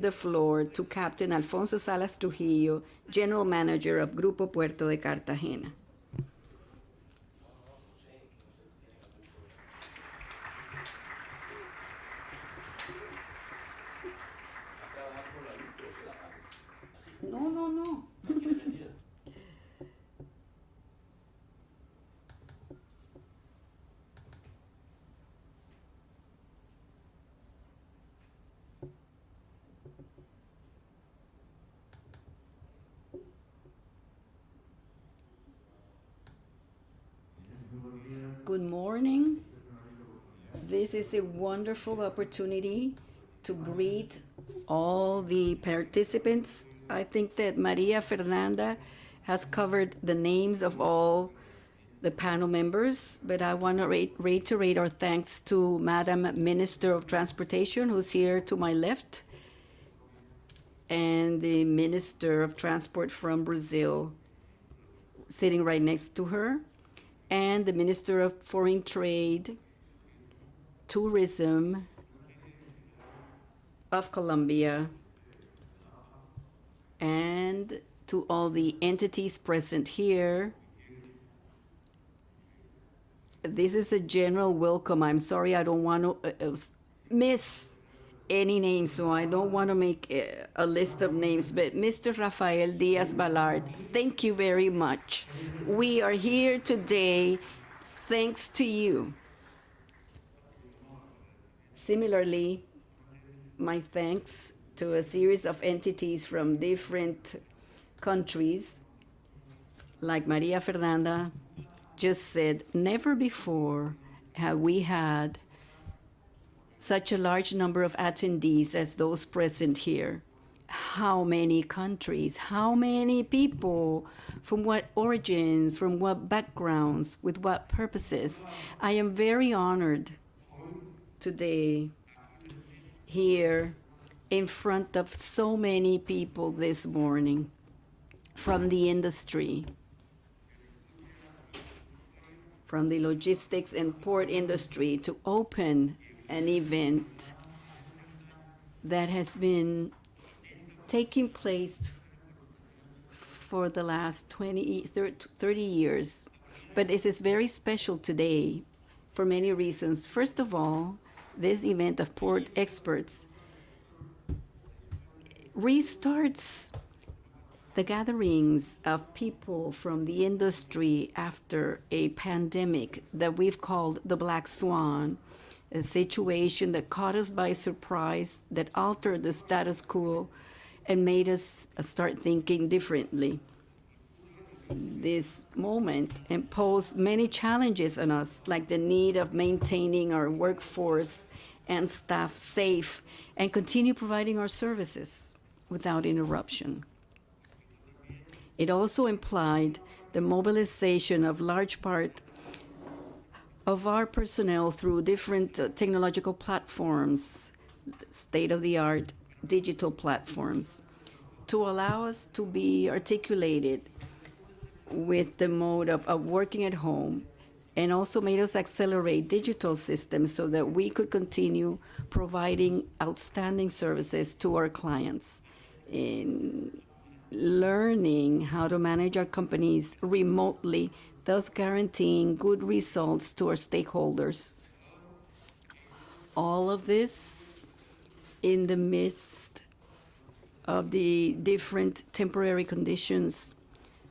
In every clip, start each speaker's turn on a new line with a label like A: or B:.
A: the floor to Captain Alfonso Salas Trujillo, General Manager of Grupo Puerto de Cartagena. No. Good morning. This is a wonderful opportunity to greet all the participants. I think that Maria Fernanda has covered the names of all the panel members, but I want to reiterate our thanks to Madam Minister of Transportation, who's here to my left, and the Minister of Transport from Brazil, sitting right next to her, and the Minister of Foreign Trade, Tourism of Colombia, and to all the entities present here. This is a general welcome. I'm sorry, I don't want to miss any names, so I don't want to make a list of names, but Mr. Rafael Diaz Ballard, thank you very much. We are here today thanks to you. Similarly, my thanks to a series of entities from different countries, like Maria Fernanda just said, never before have we had such a large number of attendees as those present here. How many countries, how many people, from what origins, from what backgrounds, with what purposes. I am very honored today here in front of so many people this morning from the industry, from the logistics and port industry, to open an event that has been taking place for the last 30 years. But this is very special today for many reasons. First of all, this event of port experts restarts the gatherings of people from the industry after a pandemic that we've called the Black Swan, a situation that caught us by surprise, that altered the status quo, and made us start thinking differently. This moment imposed many challenges on us, like the need of maintaining our workforce and staff safe and continue providing our services without interruption. It also implied the mobilization of large part of our personnel through different technological platforms, state-of-the-art digital platforms, to allow us to be articulated with the mode of working at home, and also made us accelerate digital systems so that we could continue providing outstanding services to our clients in learning how to manage our companies remotely, thus guaranteeing good results to our stakeholders. All of this in the midst of the different temporary conditions,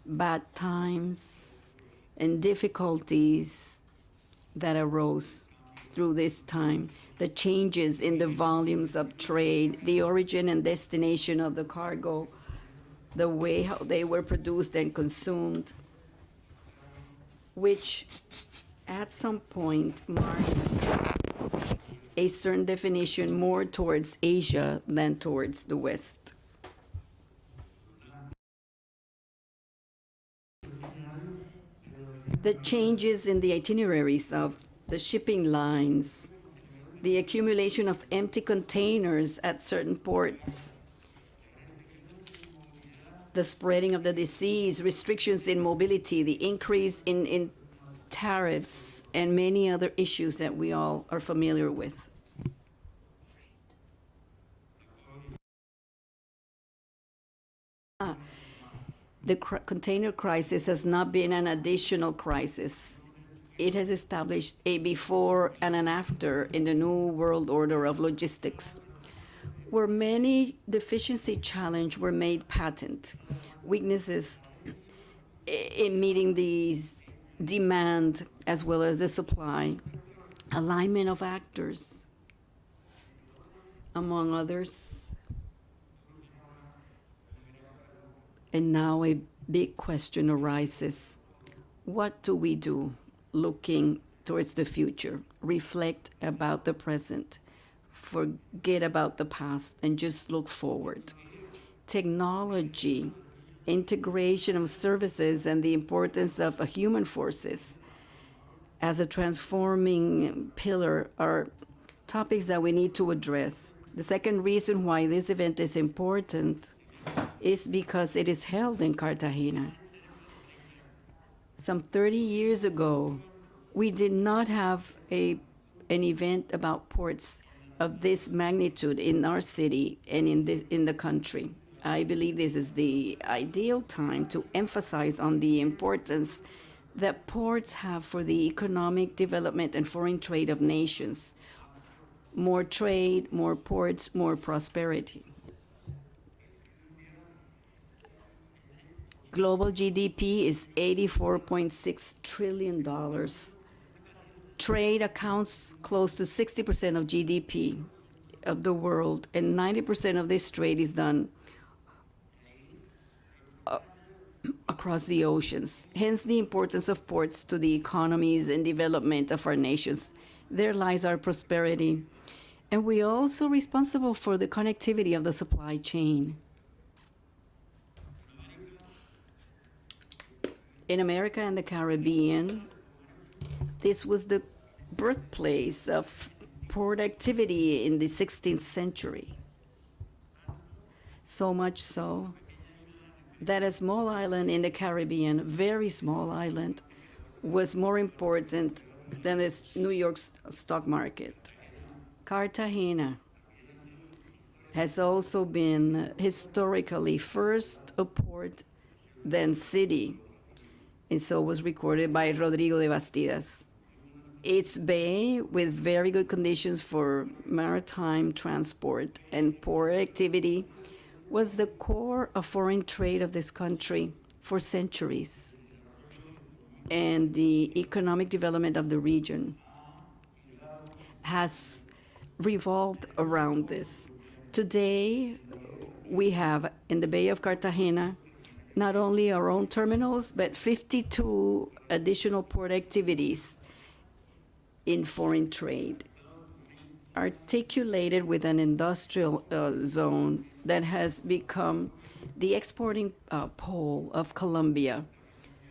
A: bad times, and difficulties that arose through this time, the changes in the volumes of trade, the origin and destination of the cargo, the way how they were produced and consumed, which at some point marked a certain definition more towards Asia than towards the West. The changes in the itineraries of the shipping lines, the accumulation of empty containers at certain ports, the spreading of the disease, restrictions in mobility, the increase in tariffs, and many other issues that we all are familiar with. The container crisis has not been an additional crisis. It has established a before and an after in the new world order of logistics, where many deficiency challenges were made patent, weaknesses in meeting these demand as well as the supply, alignment of actors, among others. And now a big question arises. What do we do looking towards the future? Reflect about the present, forget about the past, and just look forward. Technology, integration of services, and the importance of human forces as a transforming pillar are topics that we need to address. The second reason why this event is important is because it is held in Cartagena. Some 30 years ago, we did not have an event about ports of this magnitude in our city and in the country. I believe this is the ideal time to emphasize on the importance that ports have for the economic development and foreign trade of nations. More trade, more ports, more prosperity. Global GDP is $84.6 trillion. Trade accounts close to 60% of GDP of the world, and 90% of this trade is done across the oceans. Hence the importance of ports to the economies and development of our nations. There lies our prosperity. And we are also responsible for the connectivity of the supply chain. In America and the Caribbean, this was the birthplace of port activity in the 16th century. So much so that a small island in the Caribbean, very small island, was more important than this New York stock market. Cartagena has also been historically first a port, then city, and so was recorded by Rodrigo de Bastidas. Its bay, with very good conditions for maritime transport and port activity, was the core of foreign trade of this country for centuries, and the economic development of the region has revolved around this. Today, we have in the Bay of Cartagena not only our own terminals, but 52 additional port activities in foreign trade, articulated with an industrial zone that has become the exporting pole of Colombia.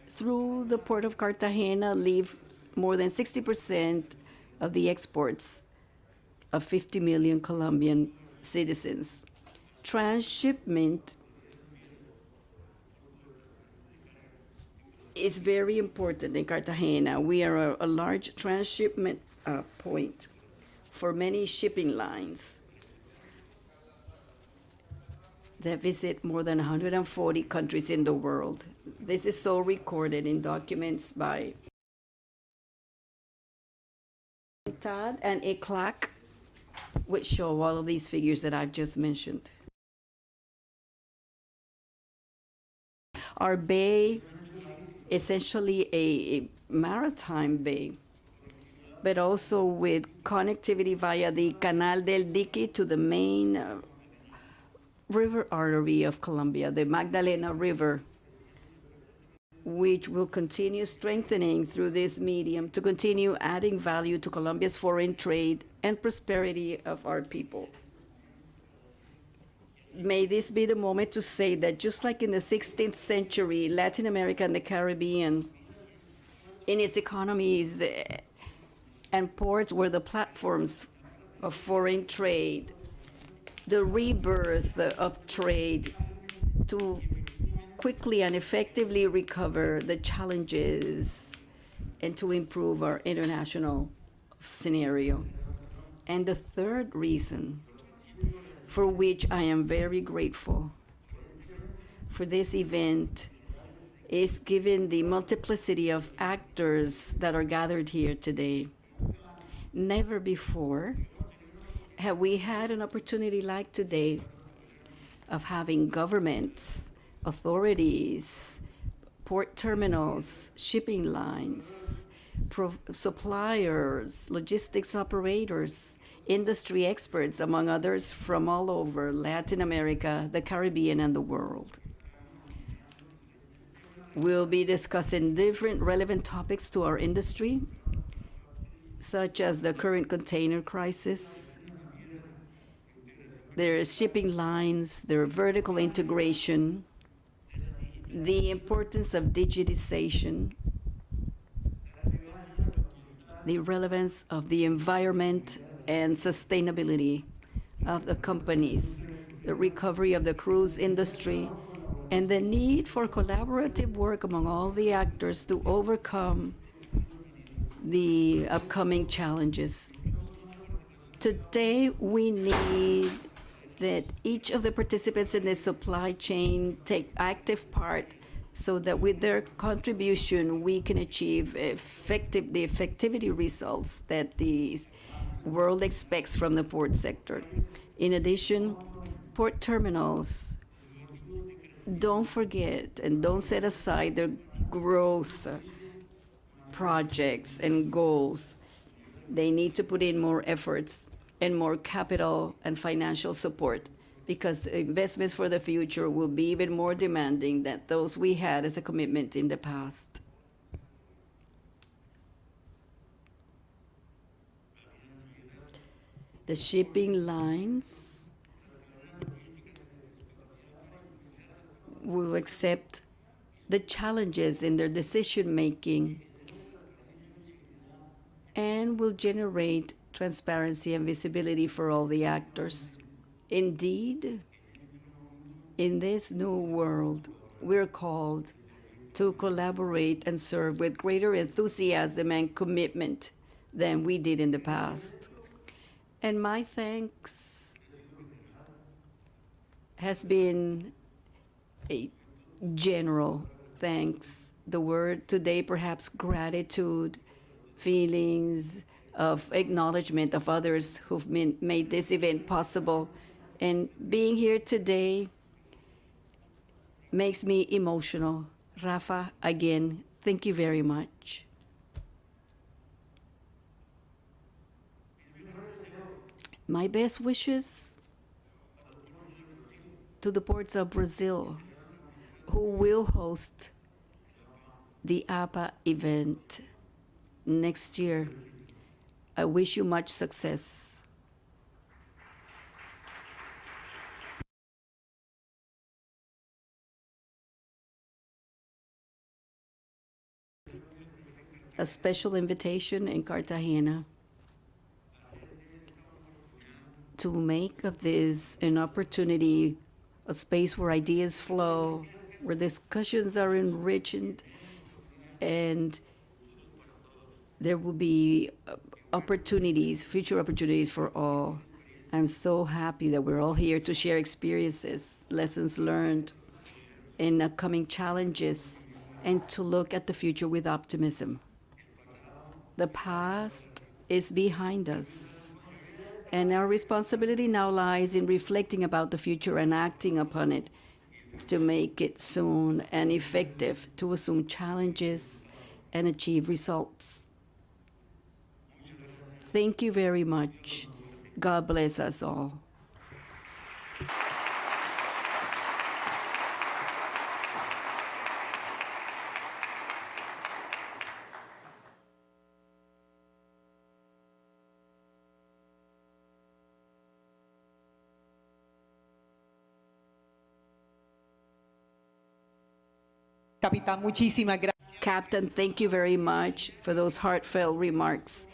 A: Through the port of Cartagena leaves more than 60% of the exports of 50 million Colombian citizens. Transshipment is very important in Cartagena. We are a large transshipment point for many shipping lines that visit more than 140 countries in the world. This is so recorded in documents by UNTAD and XXIX, which show all of these figures that I've just mentioned. Our bay, essentially a maritime bay, but also with connectivity via the Canal del Dique to the main river artery of Colombia, the Magdalena River, which will continue strengthening through this medium to continue adding value to Colombia's foreign trade and prosperity of our people. May this be the moment to say that just like in the 16th century, Latin America and the Caribbean, in its economies and ports were the platforms of foreign trade, the rebirth of trade to quickly and effectively recover the challenges and to improve our international scenario. And the third reason for which I am very grateful for this event is given the multiplicity of actors that are gathered here today. Never before have we had an opportunity like today of having governments, authorities, port terminals, shipping lines, suppliers, logistics operators, industry experts, among others, from all over Latin America, the Caribbean, and the world. We'll be discussing different relevant topics to our industry, such as the current container crisis. There's shipping lines, their vertical integration, the importance of digitization, the relevance of the environment and sustainability of the companies, the recovery of the cruise industry, and the need for collaborative work among all the actors to overcome the upcoming challenges. Today, we need that each of the participants in the supply chain take active part so that with their contribution, we can achieve the effectivity results that the world expects from the port sector. In addition, port terminals, don't forget and don't set aside their growth projects and goals. They need to put in more efforts and more capital and financial support, because the investments for the future will be even more demanding than those we had as a commitment in the past. The shipping lines will accept the challenges in their decision-making and will generate transparency and visibility for all the actors. Indeed, in this new world, we're called to collaborate and serve with greater enthusiasm and commitment than we did in the past. And my thanks has been a general thanks. The word today, perhaps gratitude, feelings of acknowledgement of others who've made this event possible. And being here today makes me emotional. Rafa, again, thank you very much. My best wishes to the ports of Brazil, who will host the AAPA event next year. I wish you much success. A special invitation in Cartagena to make of this an opportunity, a space where ideas flow, where discussions are enriched, and there will be opportunities, future opportunities for all. I'm so happy that we're all here to share experiences, lessons learned, and upcoming challenges, and to look at the future with optimism. The past is behind us, and our responsibility now lies in reflecting about the future and acting upon it to make it soon and effective, to assume challenges and achieve results. Thank you very much. God bless us all.
B: Capitán, muchísimas gracias.
A: Captain, thank you very much for those heartfelt remarks.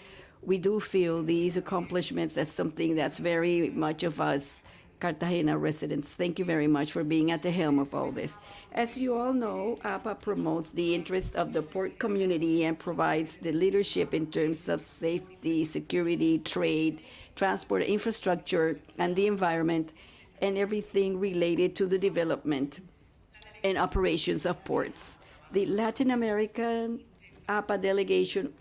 A: We do feel these accomplishments as something that's very much of us, Cartagena residents. Thank you very much for being at the helm of all this. As you all know, AAPA promotes the interests of the port community and provides the leadership in terms of safety, security, trade, transport, infrastructure, and the environment, and everything related to the development and operations of ports. The Latin American AAPA delegation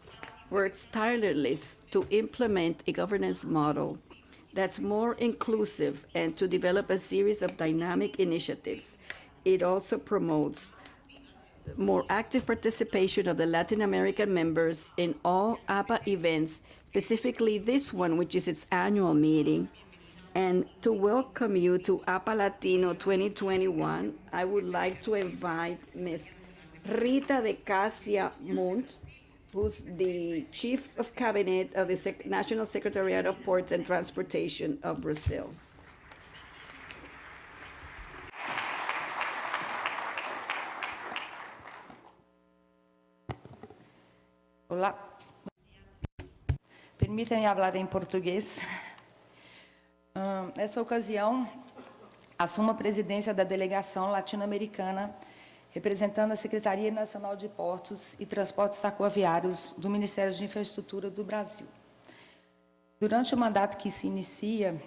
A: works tirelessly to implement a governance model that's more inclusive and to develop a series of dynamic initiatives. It also promotes more active participation of the Latin American members in all AAPA events, specifically this one, which is its annual meeting. And to welcome you to AAPA Latino 2021, I would like to invite Ms. Rita de Cássia Munck, who's the Chief of Cabinet of the National Secretariat of Ports and Transportation of Brazil.
C: Olá. Permitam-me falar em português. Nessa ocasião, assumo a presidência da Delegação Latino-Americana, representando a Secretaria Nacional de Portos e Transportes Aquaviários do Ministério de Infraestrutura do Brasil. Durante o mandato que se inicia,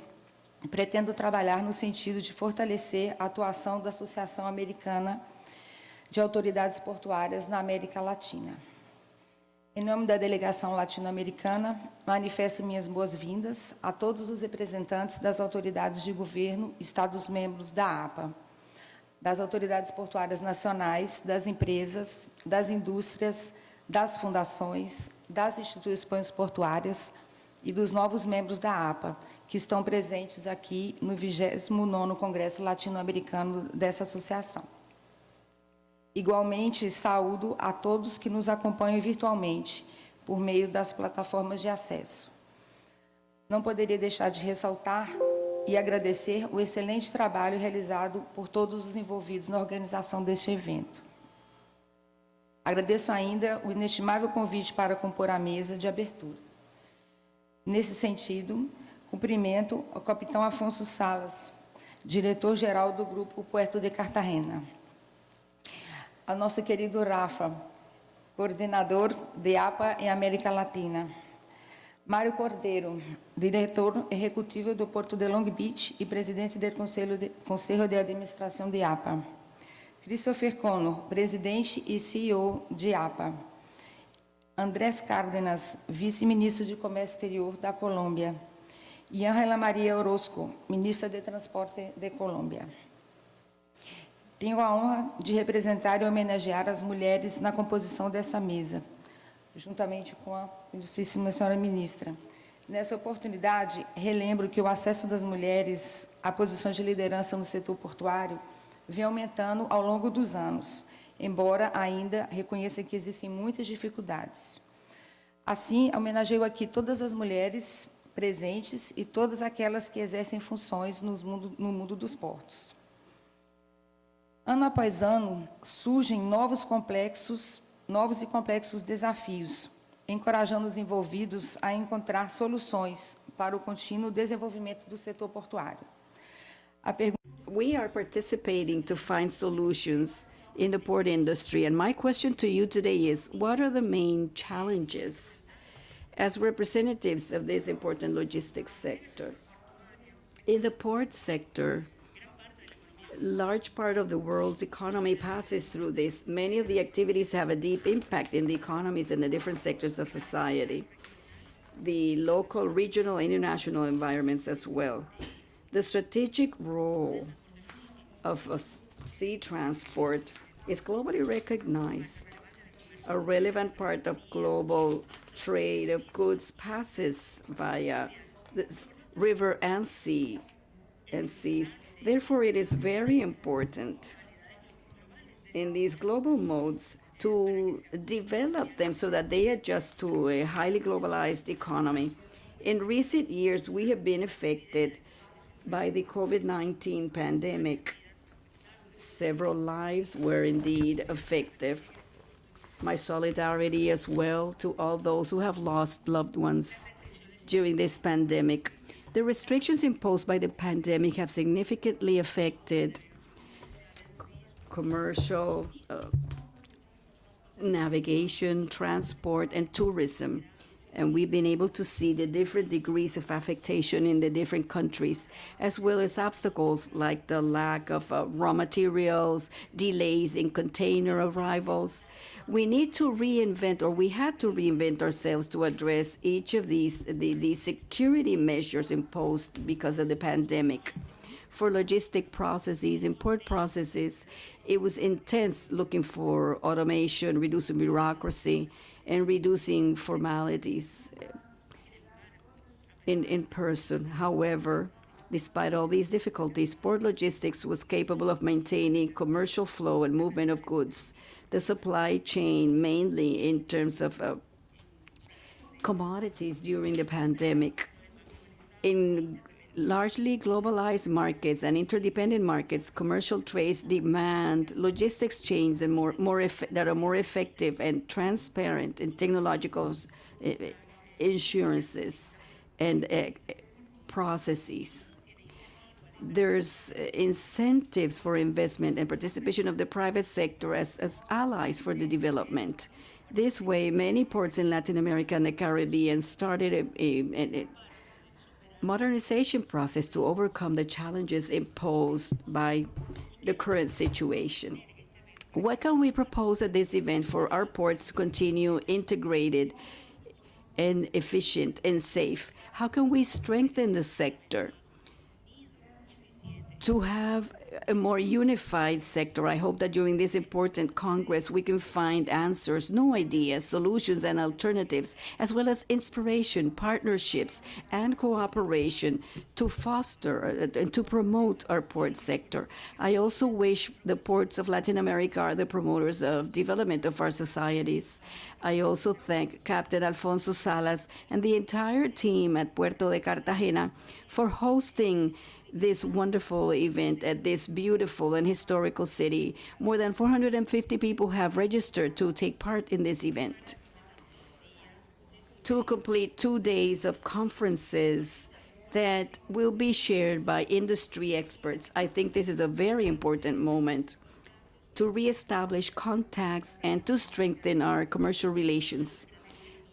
C: pretendo trabalhar no sentido de fortalecer a atuação da Associação Americana de Autoridades Portuárias na América Latina. Em nome da Delegação Latino-Americana, manifesto minhas boas-vindas a todos os representantes das autoridades de governo, Estados-membros da APA, das autoridades portuárias nacionais, das empresas, das indústrias, das fundações, das instituições portuárias e dos novos membros da APA, que estão presentes aqui no 29º Congresso Latino-Americano dessa associação. Igualmente, saúdo a todos que nos acompanham virtualmente, por meio das plataformas de acesso. Não poderia deixar de ressaltar e agradecer o excelente trabalho realizado por todos os envolvidos na organização deste evento. Agradeço ainda o inestimável convite para compor a mesa de abertura. Nesse sentido, cumprimento o capitão Alfonso Salas, diretor-geral do Grupo Puerto de Cartagena. Ao nosso querido Rafa, coordenador de APA em América Latina. Mário Cordero, diretor Ejecutivo do Porto de Long Beach e presidente do Conselho de Administração de APA. Christopher Connor, presidente e CEO de APA. Andrés Cárdenas, vice-ministro de Comércio Exterior da Colômbia. E Ángela Maria Orozco, ministra de Transporte de Colômbia. Tenho a honra de representar e homenagear as mulheres na composição dessa mesa, juntamente com a ilustríssima senhora ministra. Nessa oportunidade, relembro que o acesso das mulheres a posições de liderança no setor portuário vem aumentando ao longo dos anos, embora ainda reconheça que existem muitas dificuldades. Assim, homenageio aqui todas as mulheres presentes e todas aquelas que exercem funções no mundo dos portos. Ano após ano, surgem novos e complexos desafios, encorajando os envolvidos a encontrar soluções para o contínuo desenvolvimento do setor portuário.
A: We are participating to find solutions in the port industry, and my question to you today is, what are the main challenges as representatives of this important logistics sector? In the port sector, large part of the world's economy passes through this. Many of the activities have a deep impact in the economies and the different sectors of society, the local, regional, and international environments as well. The strategic role of sea transport is globally recognized. A relevant part of global trade of goods passes via the river and seas. Therefore, it is very important in these global modes to develop them so that they adjust to a highly globalized economy. In recent years, we have been affected by the COVID-19 pandemic. Several lives were indeed affected. My solidarity as well to all those who have lost loved ones during this pandemic. The restrictions imposed by the pandemic have significantly affected commercial, navigation, transport, and tourism. And we've been able to see the different degrees of affectation in the different countries, as well as obstacles like the lack of raw materials, delays in container arrivals. We need to reinvent, or we had to reinvent ourselves to address each of these security measures imposed because of the pandemic. For logistic processes, import processes, it was intense looking for automation, reducing bureaucracy, and reducing formalities in person. However, despite all these difficulties, port logistics was capable of maintaining commercial flow and movement of goods. The supply chain, mainly in terms of commodities during the pandemic. In largely globalized markets and interdependent markets, commercial trades demand logistics chains and that are more effective and transparent in technological insurances and processes. There's incentives for investment and participation of the private sector as allies for the development. This way, many ports in Latin America and the Caribbean started a modernization process to overcome the challenges imposed by the current situation. What can we propose at this event for our ports to continue integrated and efficient and safe? How can we strengthen the sector to have a more unified sector? I hope that during this important Congress we can find answers, new ideas, solutions, and alternatives, as well as inspiration, partnerships, and cooperation to foster and to promote our port sector. I also wish the ports of Latin America are the promoters of development of our societies. I also thank Captain Alfonso Salas and the entire team at Puerto de Cartagena for hosting this wonderful event at this beautiful and historical city. More than 450 people have registered to take part in this event. To complete 2 days of conferences that will be shared by industry experts. I think this is a very important moment to reestablish contacts and to strengthen our commercial relations.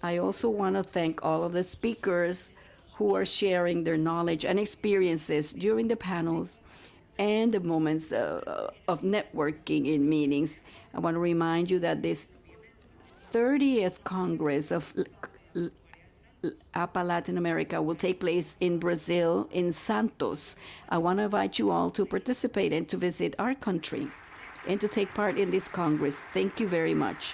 A: I also want to thank all of the speakers who are sharing their knowledge and experiences during the panels and the moments of networking in meetings. I want to remind you that this 30th Congress of AAPA Latin America will take place in Brazil, in Santos. I want to invite you all to participate and to visit our country and to take part in this Congress. Thank you very much.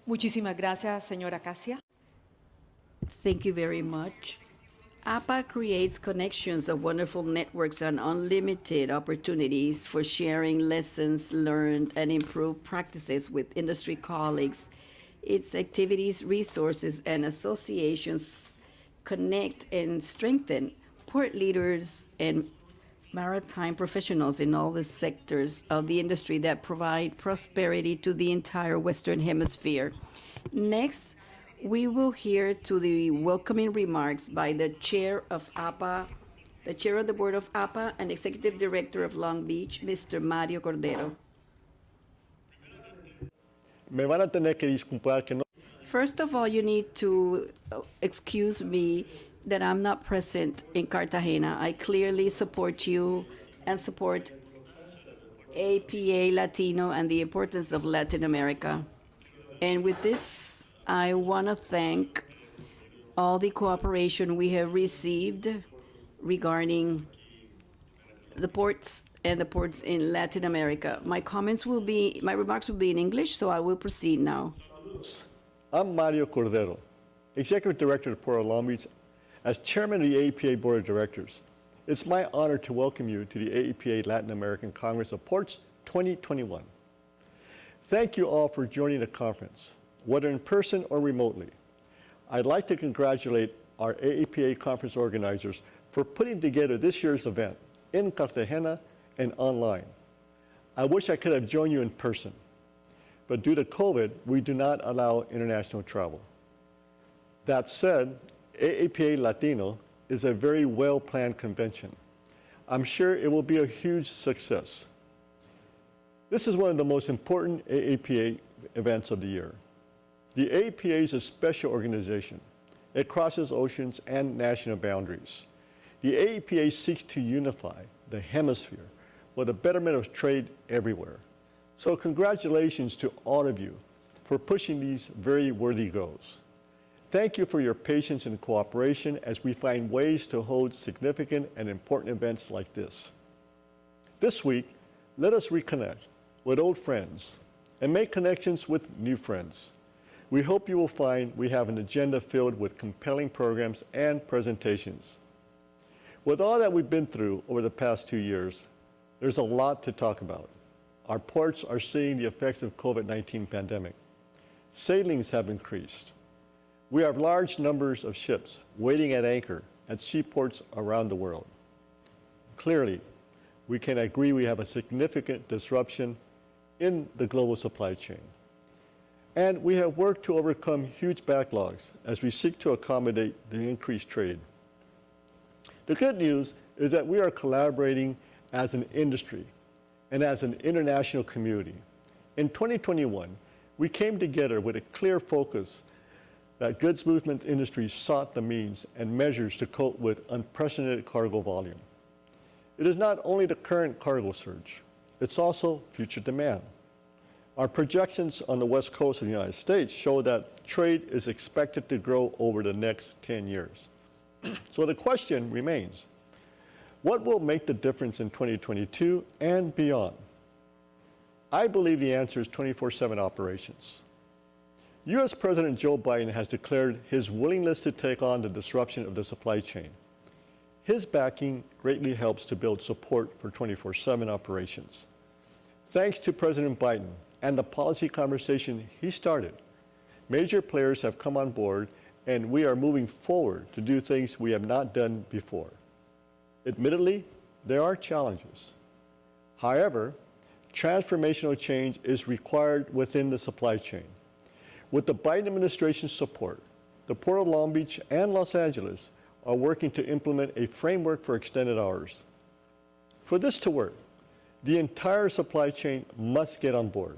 B: Muchísimas gracias, señora Cássia.
A: Thank you very much. APA creates connections of wonderful networks and unlimited opportunities for sharing lessons learned and improved practices with industry colleagues. Its activities, resources, and associations connect and strengthen port leaders and maritime professionals in all the sectors of the industry that provide prosperity to the entire Western Hemisphere. Next, we will hear to the welcoming remarks by the chair of APA, the chair of the board of APA and executive director of Long Beach, Mr. Mario Cordero.
D: Me van a tener que disculpar que no.
A: First of all, you need to excuse me that I'm not present in Cartagena. I clearly support you and support APA Latino and the importance of Latin America. And with this, I want to thank all the cooperation we have received regarding the ports and the ports in Latin America. My remarks will be in English, so I will proceed now.
D: I'm Mario Cordero, Executive Director of Port of Long Beach. As Chairman of the AAPA Board of Directors, it's my honor to welcome you to the AAPA Latin American Congress of Ports 2021. Thank you all for joining the conference, whether in person or remotely. I'd like to congratulate our AAPA conference organizers for putting together this year's event in Cartagena and online. I wish I could have joined you in person, but due to COVID, we do not allow international travel. That said, AAPA Latino is a very well-planned convention. I'm sure it will be a huge success. This is one of the most important AAPA events of the year. The AAPA is a special organization. It crosses oceans and national boundaries. The AAPA seeks to unify the hemisphere with the betterment of trade everywhere. So congratulations to all of you for pushing these very worthy goals. Thank you for your patience and cooperation as we find ways to hold significant and important events like this. This week, let us reconnect with old friends and make connections with new friends. We hope you will find we have an agenda filled with compelling programs and presentations. With all that we've been through over the past 2 years, there's a lot to talk about. Our ports are seeing the effects of COVID-19 pandemic. Sailings have increased. We have large numbers of ships waiting at anchor at seaports around the world. Clearly, we can agree we have a significant disruption in the global supply chain. And we have worked to overcome huge backlogs as we seek to accommodate the increased trade. The good news is that we are collaborating as an industry and as an international community. In 2021, we came together with a clear focus that goods movement industries sought the means and measures to cope with unprecedented cargo volume. It is not only the current cargo surge, it's also future demand. Our projections on the West Coast of the United States show that trade is expected to grow over the next 10 years. So the question remains, what will make the difference in 2022 and beyond? I believe the answer is 24/7 operations. U.S. President Joe Biden has declared his willingness to take on the disruption of the supply chain. His backing greatly helps to build support for 24/7 operations. Thanks to President Biden and the policy conversation he started, major players have come on board and we are moving forward to do things we have not done before. Admittedly, there are challenges. However, transformational change is required within the supply chain. With the Biden administration's support, the Port of Long Beach and Los Angeles are working to implement a framework for extended hours. For this to work, the entire supply chain must get on board.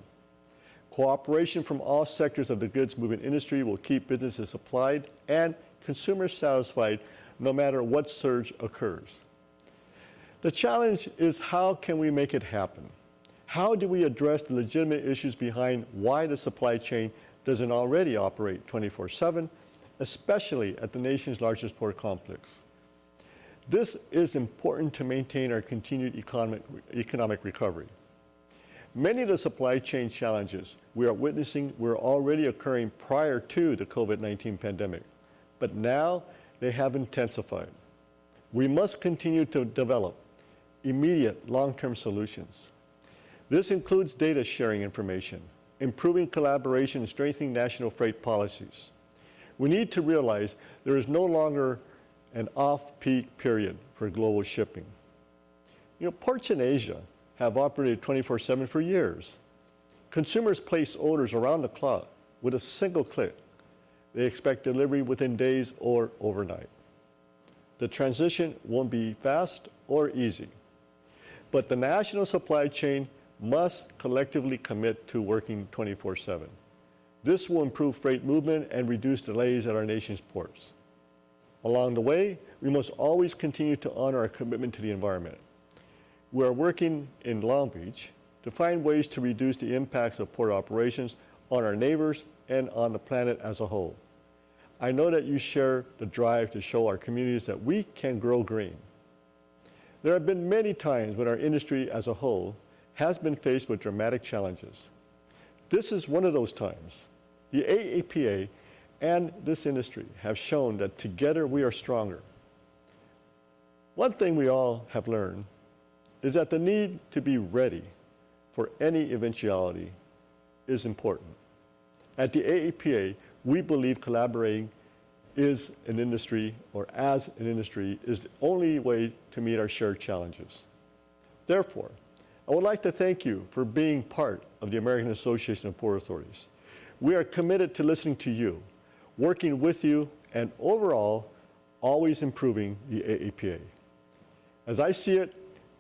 D: Cooperation from all sectors of the goods movement industry will keep businesses supplied and consumers satisfied no matter what surge occurs. The challenge is, how can we make it happen? How do we address the legitimate issues behind why the supply chain doesn't already operate 24/7, especially at the nation's largest port complex? This is important to maintain our continued economic recovery. Many of the supply chain challenges we are witnessing were already occurring prior to the COVID-19 pandemic, but now they have intensified. We must continue to develop immediate long-term solutions. This includes data sharing information, improving collaboration, and strengthening national freight policies. We need to realize there is no longer an off-peak period for global shipping. Ports in Asia have operated 24/7 for years. Consumers place orders around the clock with a single click. They expect delivery within days or overnight. The transition won't be fast or easy, but the national supply chain must collectively commit to working 24/7. This will improve freight movement and reduce delays at our nation's ports. Along the way, we must always continue to honor our commitment to the environment. We are working in Long Beach to find ways to reduce the impacts of port operations on our neighbors and on the planet as a whole. I know that you share the drive to show our communities that we can grow green. There have been many times when our industry as a whole has been faced with dramatic challenges. This is one of those times. The AAPA and this industry have shown that together we are stronger. One thing we all have learned is that the need to be ready for any eventuality is important. At the AAPA, we believe collaborating is an industry, or as an industry, is the only way to meet our shared challenges. Therefore, I would like to thank you for being part of the American Association of Port Authorities. We are committed to listening to you, working with you, and overall, always improving the AAPA. As I see it,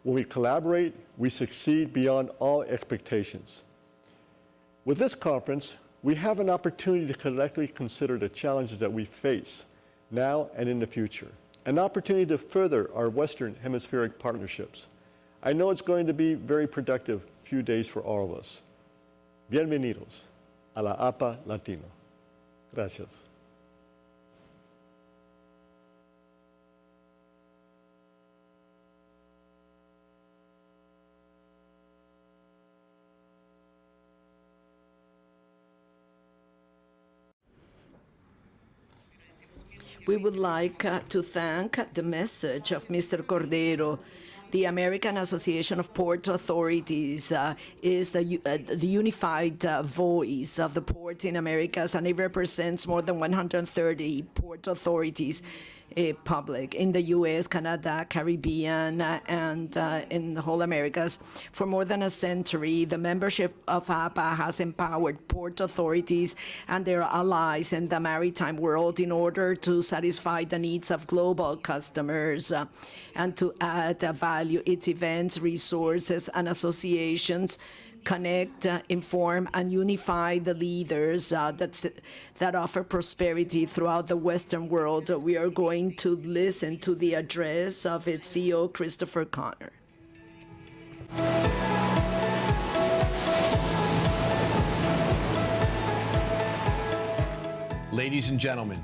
D: when we collaborate, we succeed beyond all expectations. With this conference, we have an opportunity to collectively consider the challenges that we face now and in the future, an opportunity to further our Western Hemispheric partnerships. I know it's going to be very productive few days for all of us. Bienvenidos a la APA Latino. Gracias.
E: We would like to thank the message of Mr. Cordero. The American Association of Port Authorities is the unified voice of the ports in Americas, and it represents more than 130 port authorities public in the U.S., Canada, Caribbean, and in the whole Americas. For more than a century, the membership of AAPA has empowered port authorities and their allies in the maritime world in order to satisfy the needs of global customers and to add value. Its events, resources, and associations connect, inform, and unify the leaders that offer prosperity throughout the Western world. We are going to listen to the address of its CEO, Christopher Connor.
F: Ladies and gentlemen,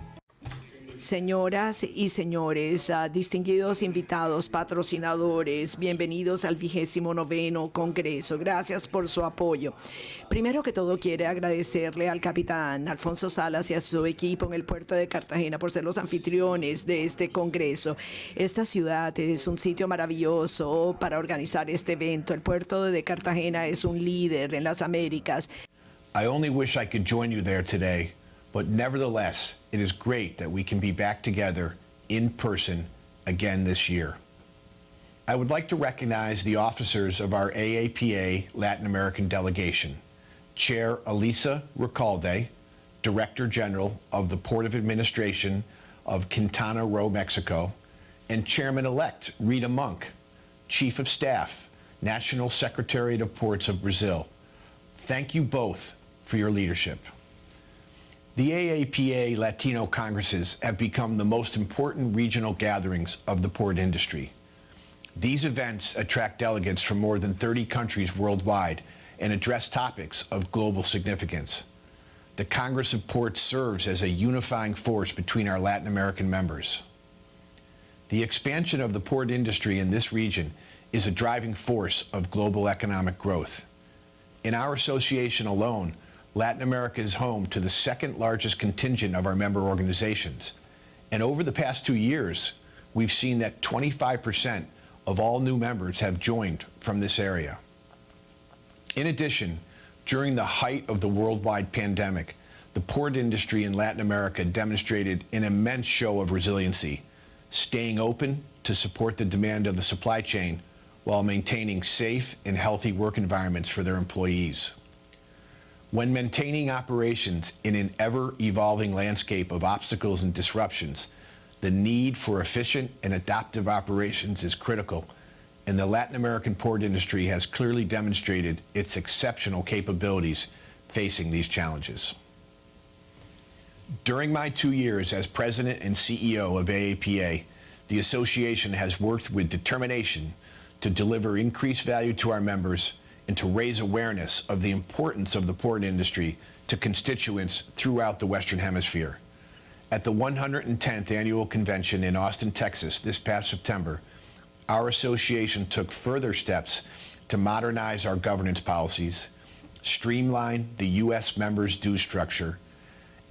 E: Señoras y señores, distinguidos invitados, patrocinadores, bienvenidos al 29º Congreso. Gracias por su apoyo. Primero que todo, quiero agradecerle al capitán Alfonso Salas y a su equipo en el puerto de Cartagena por ser los anfitriones de este Congreso. Esta ciudad es un sitio maravilloso para organizar este evento. El puerto de Cartagena es un líder en las Américas.
F: I only wish I could join you there today, but nevertheless, it is great that we can be back together in person again this year. I would like to recognize the officers of our AAPA Latin American delegation, Chair Elisa Recalde, Director General of the Port of Administration of Quintana Roo, Mexico, and Chairman-elect Rita Munck, Chief of Staff, National Secretariat of Ports of Brazil. Thank you both for your leadership. The AAPA Latino Congresses have become the most important regional gatherings of the port industry. These events attract delegates from more than 30 countries worldwide and address topics of global significance. The Congress of Ports serves as a unifying force between our Latin American members. The expansion of the port industry in this region is a driving force of global economic growth. In our association alone, Latin America is home to the second largest contingent of our member organizations. And over the past 2 years, we've seen that 25% of all new members have joined from this area. In addition, during the height of the worldwide pandemic, the port industry in Latin America demonstrated an immense show of resiliency, staying open to support the demand of the supply chain while maintaining safe and healthy work environments for their employees. When maintaining operations in an ever-evolving landscape of obstacles and disruptions, the need for efficient and adaptive operations is critical, and the Latin American port industry has clearly demonstrated its exceptional capabilities facing these challenges. During my 2 years as President and CEO of AAPA, the association has worked with determination to deliver increased value to our members and to raise awareness of the importance of the port industry to constituents throughout the Western Hemisphere. At the 110th Annual Convention in Austin, Texas this past September, our association took further steps to modernize our governance policies, streamline the U.S. members' due structure,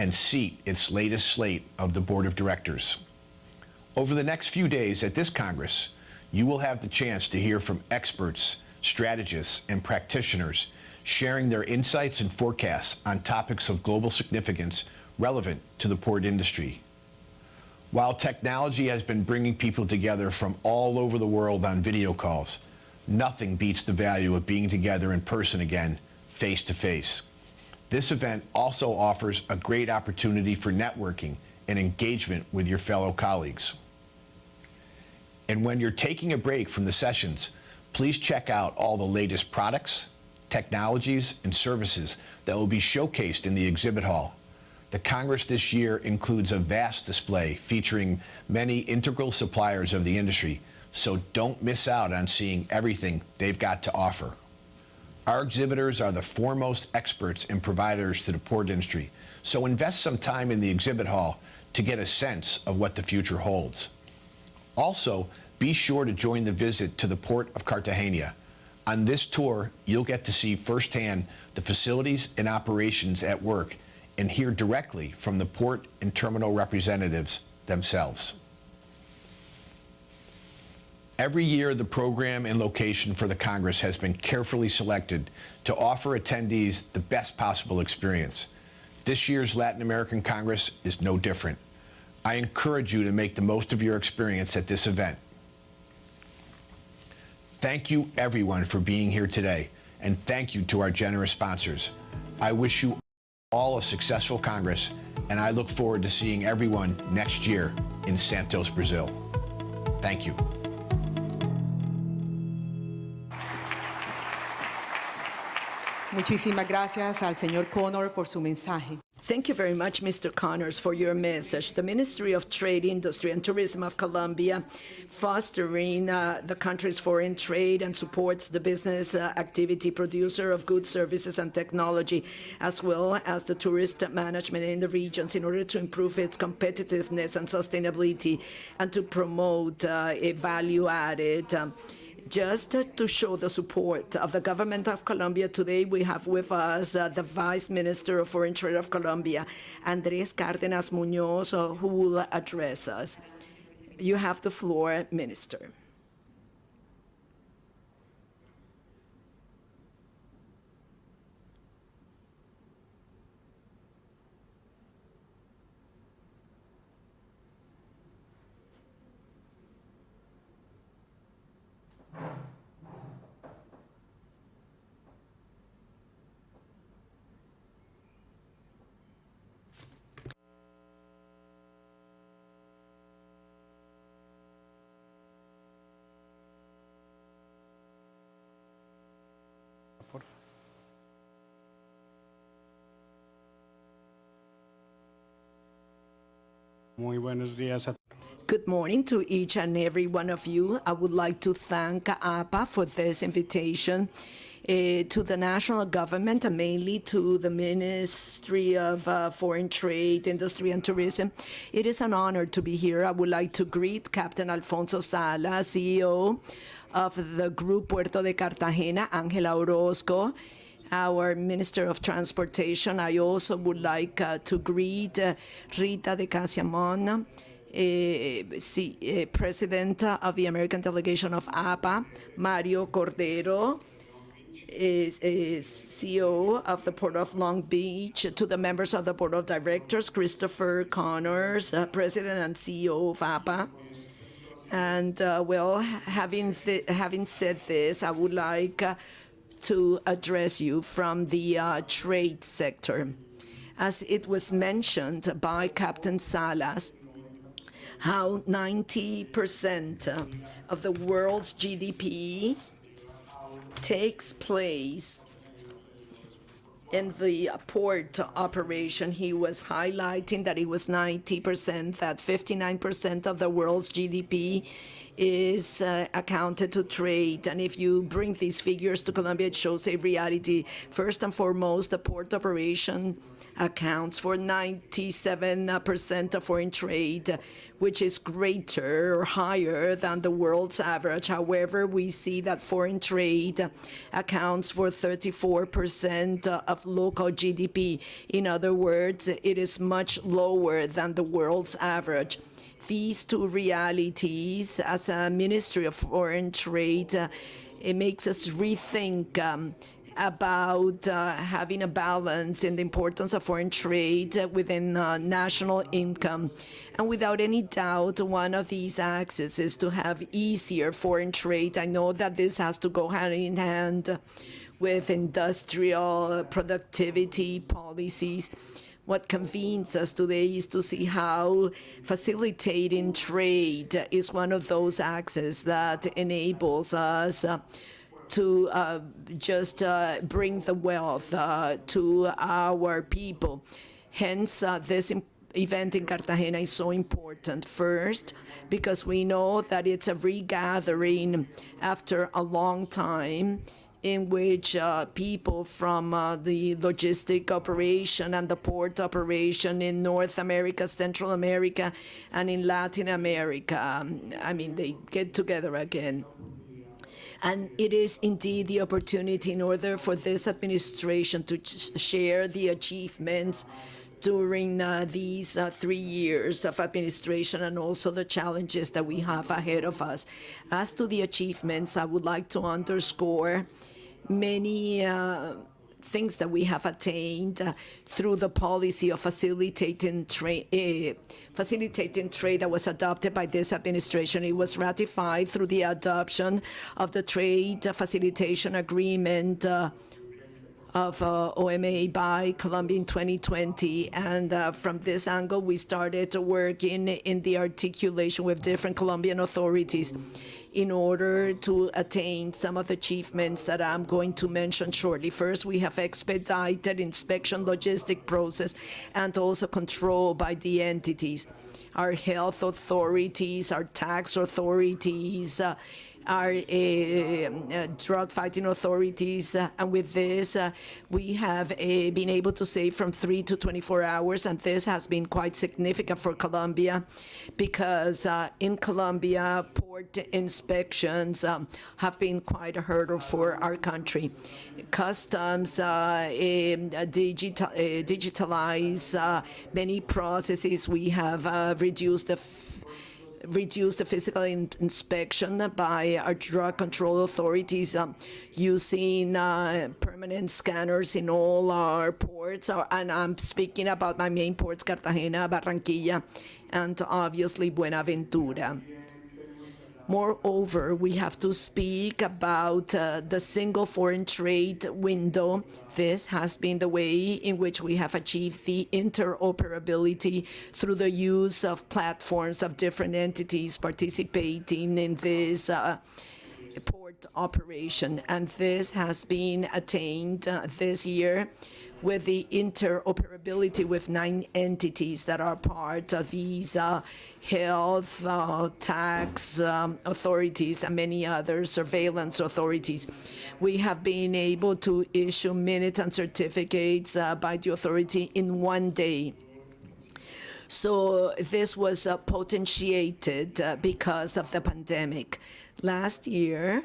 F: and seat its latest slate of the Board of Directors. Over the next few days at this Congress, you will have the chance to hear from experts, strategists, and practitioners sharing their insights and forecasts on topics of global significance relevant to the port industry. While technology has been bringing people together from all over the world on video calls, nothing beats the value of being together in person again, face to face. This event also offers a great opportunity for networking and engagement with your fellow colleagues. And when you're taking a break from the sessions, please check out all the latest products, technologies, and services that will be showcased in the exhibit hall. The Congress this year includes a vast display featuring many integral suppliers of the industry, so don't miss out on seeing everything they've got to offer. Our exhibitors are the foremost experts and providers to the port industry, so invest some time in the exhibit hall to get a sense of what the future holds. Also, be sure to join the visit to the Port of Cartagena. On this tour, you'll get to see firsthand the facilities and operations at work and hear directly from the port and terminal representatives themselves. Every year, the program and location for the Congress has been carefully selected to offer attendees the best possible experience. This year's Latin American Congress is no different. I encourage you to make the most of your experience at this event. Thank you, everyone, for being here today, and thank you to our generous sponsors. I wish you all a successful Congress, and I look forward to seeing everyone next year in Santos, Brazil. Thank you.
B: Muchísimas gracias al señor Connor por su mensaje.
E: Thank you very much, Mr. Connors, for your message. The Ministry of Trade, Industry, and Tourism of Colombia, fostering the country's foreign trade and supports the business activity producer of goods, services, and technology, as well as the tourist management in the regions in order to improve its competitiveness and sustainability and to promote a value-added just to show the support of the government of Colombia, today we have with us the Vice Minister of Foreign Trade of Colombia, Andrés Cárdenas Muñoz, who will address us. You have the floor, Minister.
G: Muy buenos días a
E: Good morning to each and every one of you. I would like to thank AAPA for this invitation to the national government and mainly to the Ministry of Foreign Trade, Industry, and Tourism. It is an honor to be here. I would like to greet Captain Alfonso Salas, CEO of the Grupo Puerto de Cartagena, Ángela Orozco, our Minister of Transportation. I also would like to greet Rita de Cássia, President of the American Delegation of AAPA, Mario Cordero, is CEO of the Port of Long Beach, to the members of the Board of Directors, Christopher Connors, President and CEO of AAPA. And having said this, I would like to address you from the trade sector. As it was mentioned by Captain Salas, how 90% of the world's GDP takes place in the port operation. He was highlighting that it was 90%, that 59% of the world's GDP is accounted to trade. And if you bring these figures to Colombia, it shows a reality. First and foremost, the port operation accounts for 97% of foreign trade, which is greater or higher than the world's average. However, we see that foreign trade accounts for 34% of local GDP. In other words, it is much lower than the world's average. These two realities, as a Ministry of Foreign Trade, it makes us rethink about having a balance in the importance of foreign trade within national income. And without any doubt, one of these axes is to have easier foreign trade. I know that this has to go hand in hand with industrial productivity policies, what convenes us today is to see how facilitating trade is one of those axes that enables us to just bring the wealth to our people. Hence, this event in Cartagena is so important. First, because we know that it's a regathering after a long time in which people from the logistic operation and the port operation in North America, Central America, and in Latin America, they get together again. And it is indeed the opportunity in order for this administration to share the achievements during these 3 years of administration and also the challenges that we have ahead of us. As to the achievements, I would like to underscore many things that we have attained through the policy of facilitating trade that was adopted by this administration. It was ratified through the adoption of the Trade Facilitation Agreement of OMA by Colombia in 2020. And from this angle, we started working in the articulation with different Colombian authorities in order to attain some of the achievements that I'm going to mention shortly. First, we have expedited inspection logistic process and also control by the entities. Our health authorities, our tax authorities, our drug fighting authorities, and with this we have been able to save from 3 to 24 hours, and this has been quite significant for Colombia because in Colombia port inspections have been quite a hurdle for our country. Customs digitalize many processes. We have reduced the physical inspection by our drug control authorities using permanent scanners in all our ports. And I'm speaking about my main ports, Cartagena, Barranquilla, and obviously Buenaventura. Moreover, we have to speak about the single foreign trade window. This has been the way in which we have achieved the interoperability through the use of platforms of different entities participating in this port operation. And this has been attained this year with the interoperability with 9 entities that are part of these health, tax authorities, and many other surveillance authorities. We have been able to issue minutes and certificates by the authority in 1 day. So this was potentiated because of the pandemic. Last year,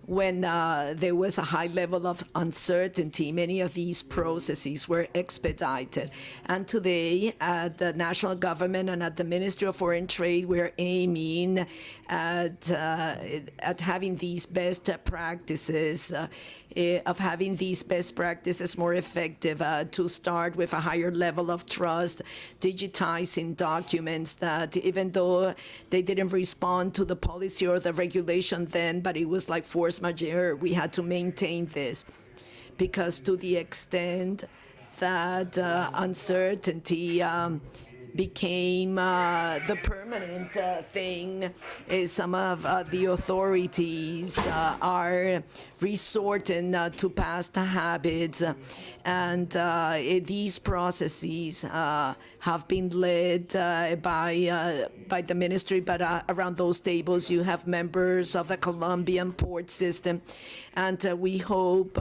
E: when there was a high level of uncertainty, many of these processes were expedited. And today, at the national government and at the Ministry of Foreign Trade, we're aiming at having these best practices, more effective, to start with a higher level of trust, digitizing documents that even though they didn't respond to the policy or the regulation then, but it was like force majeure, we had to maintain this. Because to the extent that uncertainty became the permanent thing, some of the authorities are resorting to past habits, and these processes have been led by the ministry, but around those tables you have members of the Colombian port system, and we hope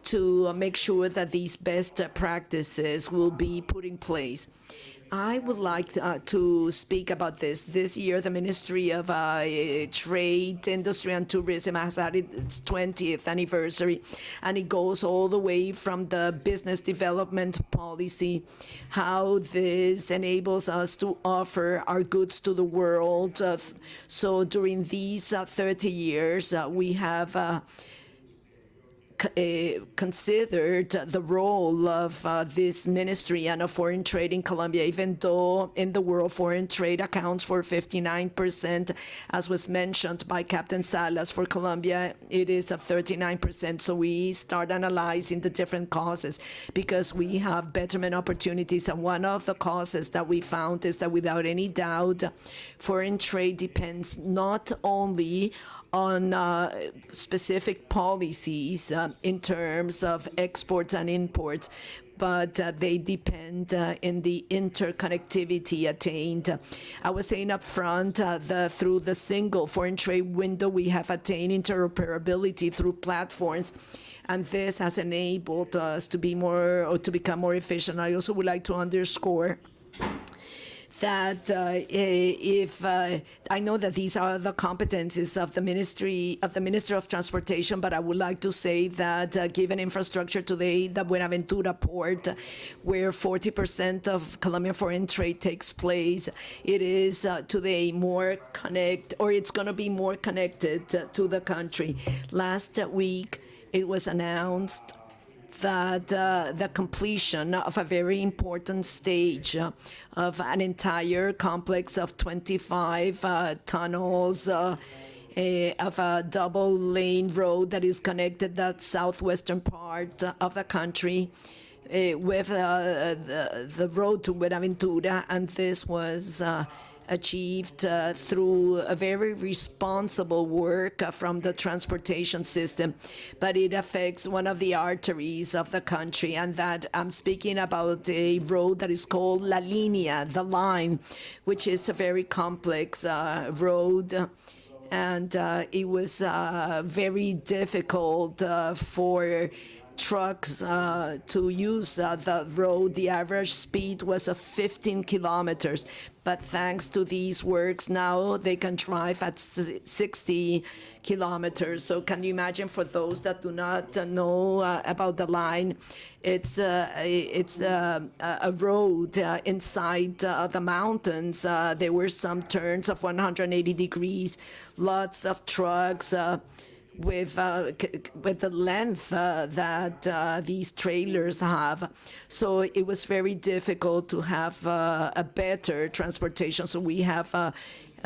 E: to make sure that these best practices will be put in place. I would like to speak about this. This year, the Ministry of Trade, Industry and Tourism has had its 20th anniversary, and it goes all the way from the business development policy, how this enables us to offer our goods to the world. So during these 30 years, we have considered the role of this ministry and of foreign trade in Colombia, even though in the world foreign trade accounts for 59%, as was mentioned by Captain Salas. For Colombia, it is at 39%. So we start analyzing the different causes because we have betterment opportunities. And one of the causes that we found is that without any doubt, foreign trade depends not only on specific policies in terms of exports and imports, but they depend in the interconnectivity attained. I was saying up front that through the single foreign trade window, we have attained interoperability through platforms, and this has enabled us to be more or to become more efficient. I also would like to underscore that I know that these are the competencies of the Minister of Transportation, but I would like to say that given infrastructure today, the Buenaventura port, where 40% of Colombian foreign trade takes place, it is today it's going to be more connected to the country. Last week, it was announced that the completion of a very important stage of an entire complex of 25 tunnels of a double-lane road that is connected that southwestern part of the country with the road to Buenaventura, and this was achieved through a very responsible work from the transportation system, but it affects one of the arteries of the country, and that I'm speaking about a road that is called La Línea, the line, which is a very complex road. And it was very difficult for trucks to use the road. The average speed was of 15 kilometers. But thanks to these works, now they can drive at 60 kilometers. So can you imagine, for those that do not know about the line, it's a road inside the mountains. There were some turns of 180 degrees, lots of trucks, with the length that these trailers have. So it was very difficult to have a better transportation. So we have a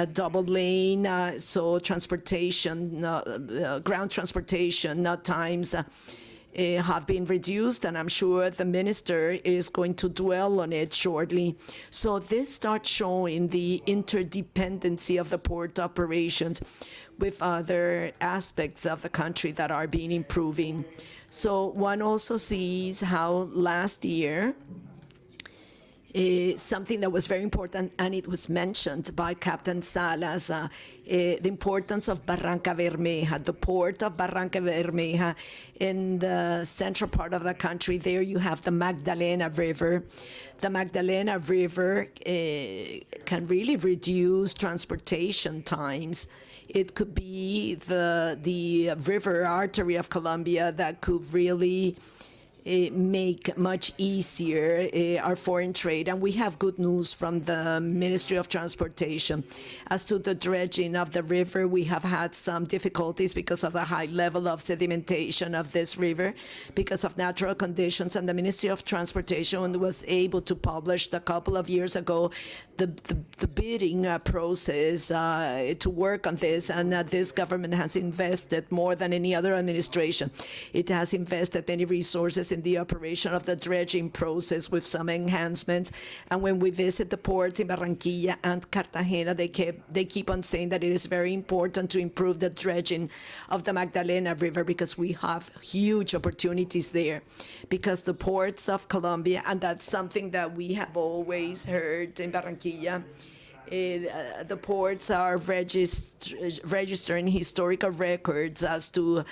E: double lane, so transportation, ground transportation times have been reduced, and I'm sure the minister is going to dwell on it shortly. So this starts showing the interdependency of the port operations with other aspects of the country that are being improving. So one also sees how last year, something that was very important, and it was mentioned by Captain Salas, the importance of Barranca Bermeja, the port of Barranca Bermeja in the central part of the country. There you have the Magdalena River. The Magdalena River can really reduce transportation times. It could be the river artery of Colombia that could really make much easier our foreign trade. And we have good news from the Ministry of Transportation. As to the dredging of the river, we have had some difficulties because of the high level of sedimentation of this river, because of natural conditions. And the Ministry of Transportation was able to publish a couple of years ago the bidding process to work on this. And this government has invested more than any other administration. It has invested many resources in the operation of the dredging process with some enhancements. And when we visit the ports in Barranquilla and Cartagena, they keep on saying that it is very important to improve the dredging of the Magdalena River, because we have huge opportunities there. Because the ports of Colombia, and that's something that we have always heard in Barranquilla, the ports are registering historical records as to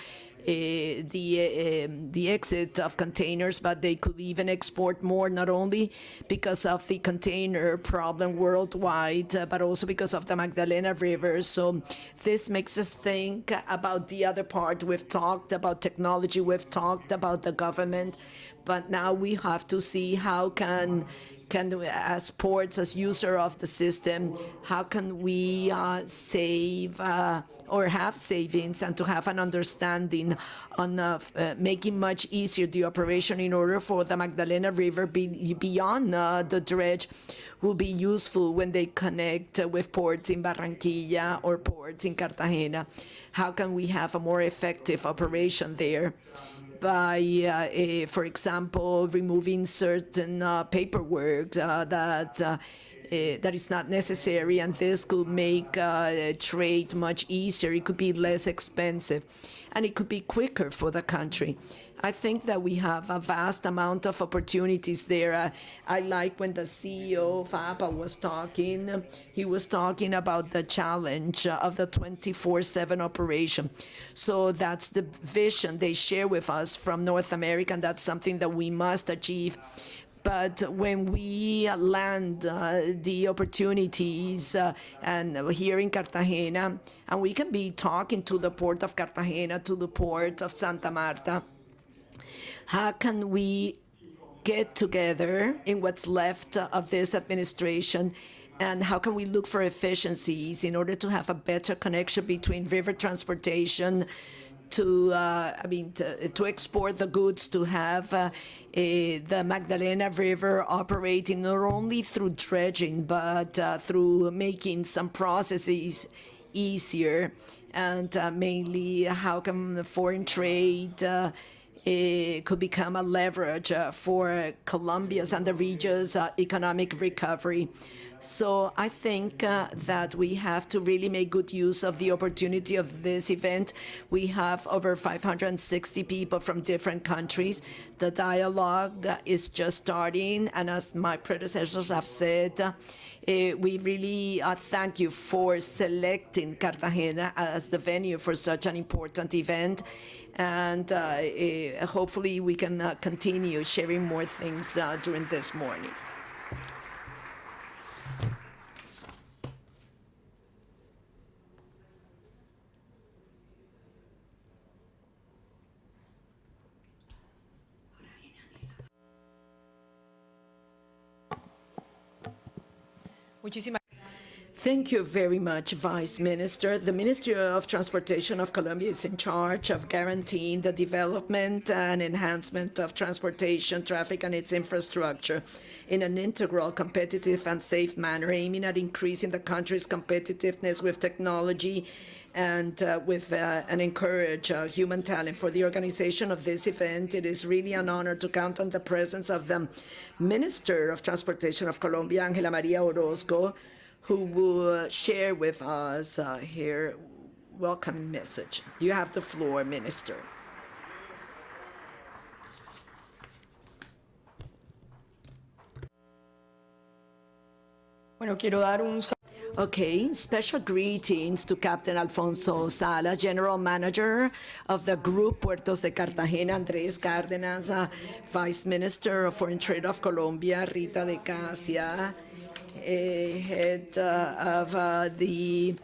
E: the exit of containers, but they could even export more, not only because of the container problem worldwide, but also because of the Magdalena River. So this makes us think about the other part. We've talked about technology, we've talked about the government, but now we have to see how can as ports, as user of the system, how can we save or have savings and to have an understanding on making much easier the operation in order for the Magdalena River beyond the dredge will be useful when they connect with ports in Barranquilla or ports in Cartagena. How can we have a more effective operation there? By, for example, removing certain paperwork that is not necessary, and this could make trade much easier. It could be less expensive, and it could be quicker for the country. I think that we have a vast amount of opportunities there. I like when the CEO of AAPA was talking. He was talking about the challenge of the 24/7 operation. So that's the vision they share with us from North America, and that's something that we must achieve. But when we land the opportunities and here in Cartagena, and we can be talking to the port of Cartagena, to the port of Santa Marta, how can we get together in what's left of this administration, and how can we look for efficiencies in order to have a better connection between river transportation to export the goods, to have the Magdalena River operating not only through dredging, but through making some processes easier, and mainly how can the foreign trade it could become a leverage for Colombia's and the region's economic recovery. So I think that we have to really make good use of the opportunity of this event. We have over 560 people from different countries. The dialogue is just starting, and as my predecessors have said, we really thank you for selecting Cartagena as the venue for such an important event. And hopefully we can continue sharing more things during this morning. Thank you very much, Vice Minister. The Ministry of Transportation of Colombia is in charge of guaranteeing the development and enhancement of transportation, traffic, and its infrastructure in an integral, competitive, and safe manner, aiming at increasing the country's competitiveness with technology and encourage human talent. For the organization of this event, it is really an honor to count on the presence of the Minister of Transportation of Colombia, Ángela María Orozco, who will share with us her welcome message. You have the floor, Minister.
H: Bueno, quiero dar un
E: Okay, special greetings to Captain Alfonso Salas, General Manager of the Grupo de Cartagena, Andrés Cárdenas, Vice Minister of Foreign Trade of Colombia, Rita de Cássia, head of the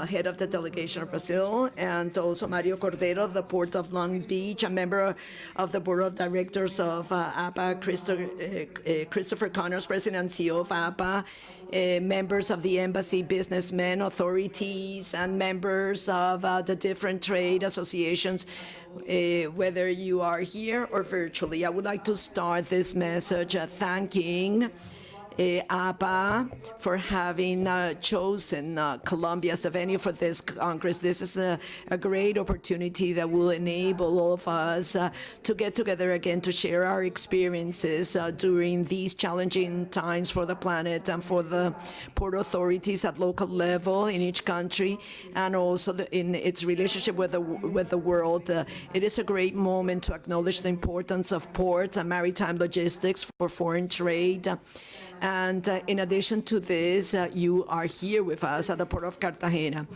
E: head of the Delegation of Brazil, and also Mario Cordero of the Port of Long Beach, a member of the Board of Directors of AAPA, Christopher Connors, President and CEO of AAPA, members of the embassy, businessmen, authorities, and members of the different trade associations, whether you are here or virtually. I would like to start this message thanking AAPA for having chosen Colombia as the venue for this Congress. This is a great opportunity that will enable all of us to get together again to share our experiences during these challenging times for the planet and for the port authorities at local level in each country, and also in its relationship with the world. It is a great moment to acknowledge the importance of ports and maritime logistics for foreign trade. And in addition to this, you are here with us at the Port of Cartagena.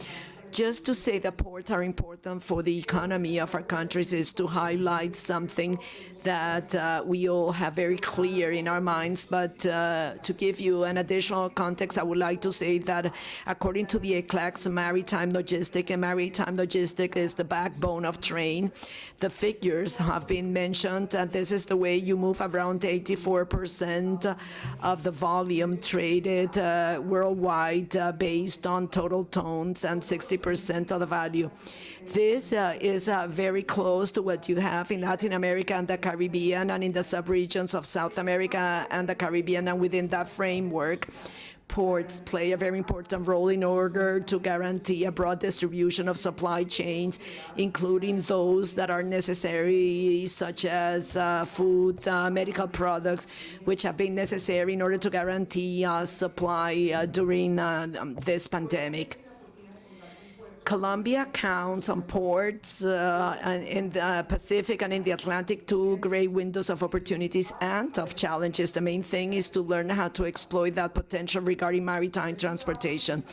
E: Just to say that ports are important for the economy of our countries is to highlight something that we all have very clear in our minds. But to give you an additional context, I would like to say that according to the XXIX maritime logistic, and maritime logistic is the backbone of trade, the figures have been mentioned, and this is the way you move around 84% of the volume traded worldwide based on total tons and 60% of the value. This is very close to what you have in Latin America and the Caribbean and in the subregions of South America and the Caribbean. And within that framework, ports play a very important role in order to guarantee a broad distribution of supply chains, including those that are necessary, such as food, medical products, which have been necessary in order to guarantee supply during this pandemic. Colombia counts on ports in the Pacific and in the Atlantic, two great windows of opportunities and of challenges. The main thing is to learn how to exploit that potential regarding maritime transportation.